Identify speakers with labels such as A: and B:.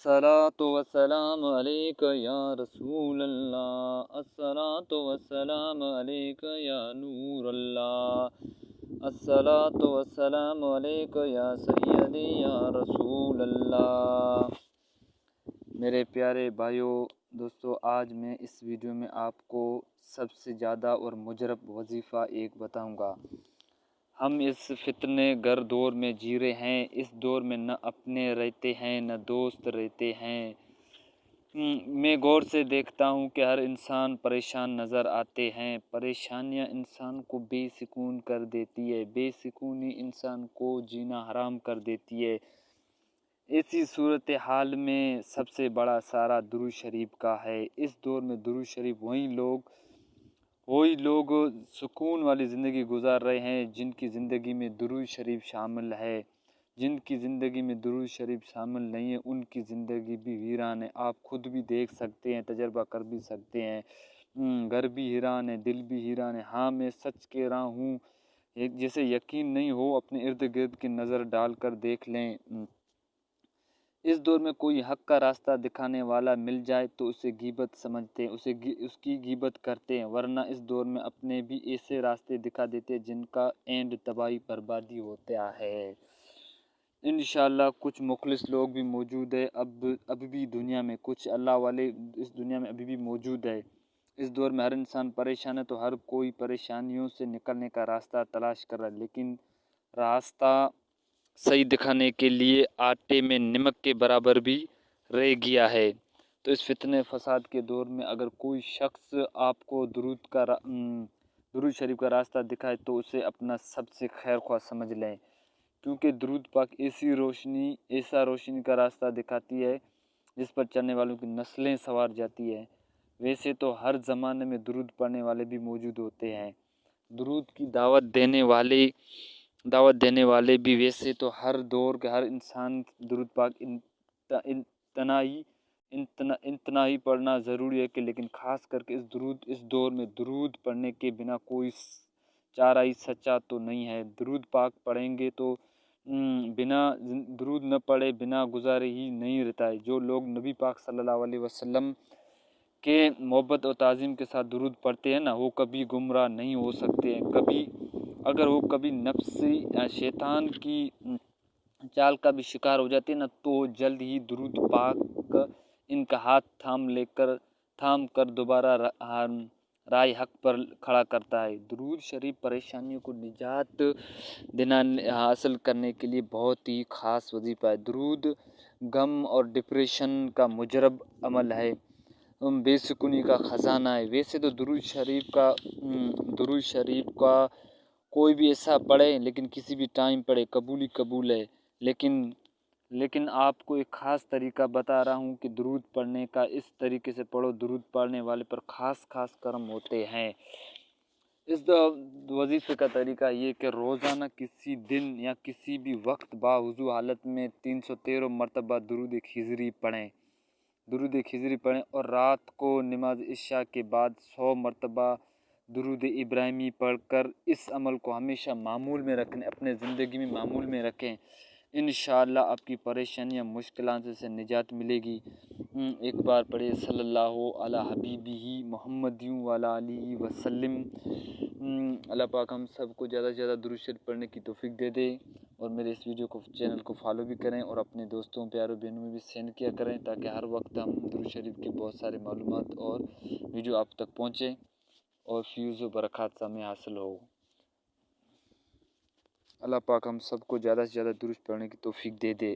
A: الصلاۃ والسلام علیک یا رسول اللہ، الصلاۃ والسلام علیک یا نور اللہ، الصلاۃ والسلام علیک یا سیدی یا رسول اللہ۔ میرے پیارے بھائیوں دوستو، آج میں اس ویڈیو میں آپ کو سب سے زیادہ اور مجرب وظیفہ ایک بتاؤں گا۔ ہم اس فتنے گر دور میں جی رہے ہیں۔ اس دور میں نہ اپنے رہتے ہیں نہ دوست رہتے ہیں۔ میں غور سے دیکھتا ہوں کہ ہر انسان پریشان نظر آتے ہیں۔ پریشانیاں انسان کو بے سکون کر دیتی ہے، بے سکونی انسان کو جینا حرام کر دیتی ہے۔ ایسی صورتحال میں سب سے بڑا سارا درود شریف کا ہے۔ اس دور میں درود شریف وہی لوگ سکون والی زندگی گزار رہے ہیں جن کی زندگی میں درود شریف شامل ہے۔ جن کی زندگی میں درود شریف شامل نہیں ہے ان کی زندگی بھی ویران ہے۔ آپ خود بھی دیکھ سکتے ہیں، تجربہ کر بھی سکتے ہیں۔ گھر بھی ویران ہے، دل بھی ویران ہے۔ ہاں، میں سچ کہہ رہا ہوں، جیسے یقین نہیں ہو اپنے ارد گرد کی نظر ڈال کر دیکھ لیں۔ اس دور میں کوئی حق کا راستہ دکھانے والا مل جائے تو اسے غیبت سمجھتے ہیں، اس کی غیبت کرتے ہیں، ورنہ اس دور میں اپنے بھی ایسے راستے دکھا دیتے ہیں جن کا اینڈ تباہی بربادی ہوتا ہے۔ انشاءاللہ کچھ مخلص لوگ بھی موجود ہیں، اب بھی دنیا میں کچھ اللہ والے اس دنیا میں ابھی بھی موجود ہے۔ اس دور میں ہر انسان پریشان ہے تو ہر کوئی پریشانیوں سے نکلنے کا راستہ تلاش کر رہا ہے، لیکن راستہ صحیح دکھانے کے لیے آٹے میں نمک کے برابر بھی رہ گیا ہے۔ تو اس فتنے فساد کے دور میں اگر کوئی شخص آپ کو درود شریف کا راستہ دکھائے تو اسے اپنا سب سے خیر خواہ سمجھ لیں، کیونکہ درود پاک ایسا روشنی کا راستہ دکھاتی ہے جس پر چلنے والوں کی نسلیں سنوار جاتی ہے۔ ویسے تو ہر زمانے میں درود پڑھنے والے بھی موجود ہوتے ہیں، درود کی دعوت دینے والے بھی، ویسے تو ہر دور کے ہر انسان درود پاک انتہائی پڑھنا ضروری ہے لیکن خاص کر کے اس دور میں درود پڑھنے کے بنا کوئی چارہ ہی سچا تو نہیں ہے۔ درود پاک پڑھیں گے تو بنا درود نہ پڑھے بنا گزارے ہی نہیں رہتا ہے۔ جو لوگ نبی پاک صلی اللہ علیہ وسلم کے محبت اور تعظیم کے ساتھ درود پڑھتے ہیں نا، وہ کبھی گمراہ نہیں ہو سکتے ہیں۔ اگر وہ کبھی نفسی شیطان کی چال کا بھی شکار ہو جاتے ہیں نا تو جلد ہی درود پاک ان کا ہاتھ تھام کر دوبارہ رائے حق پر کھڑا کرتا ہے۔ درود شریف پریشانیوں کو نجات حاصل کرنے کے لیے بہت ہی خاص وظیفہ ہے۔ درود غم اور ڈپریشن کا مجرب عمل ہے، بے سکونی کا خزانہ ہے۔ ویسے تو درود شریف کا کوئی بھی ایسا پڑھے، لیکن کسی بھی ٹائم پڑھے، قبول ہے، لیکن آپ کو ایک خاص طریقہ بتا رہا ہوں کہ درود پڑھنے کا اس طریقے سے پڑھو، درود پڑھنے والے پر خاص کرم ہوتے ہیں۔ اس وظیفے کا طریقہ یہ کہ روزانہ کسی دن یا کسی بھی وقت باوضو حالت میں 313 مرتبہ درود خضری پڑھیں اور رات کو نماز عشاء کے بعد 100 مرتبہ درود ابراہیمی پڑھ کر اس عمل کو ہمیشہ معمول میں رکھیں، اپنے زندگی میں معمول میں رکھیں۔ انشاءاللہ آپ کی پریشانیاں مشکلات سے نجات ملے گی۔ ایک بار پڑھے صلی اللہ علی حبیبہ محمد وعلی آلہ وسلم۔ اللہ پاک ہم سب کو زیادہ سے زیادہ درود شریف پڑھنے کی توفیق دے دے، اور میرے اس ویڈیو کو چینل کو فالو بھی کریں اور اپنے دوستوں پیاروں بہنوں میں بھی سینڈ کیا کریں تاکہ ہر وقت ہم درود شریف کے بہت سارے معلومات اور ویڈیو آپ تک پہنچیں اور فیوز و برکات ہمیں حاصل ہو۔ اللہ پاک ہم سب کو زیادہ سے زیادہ درود پڑھنے کی توفیق دے دے۔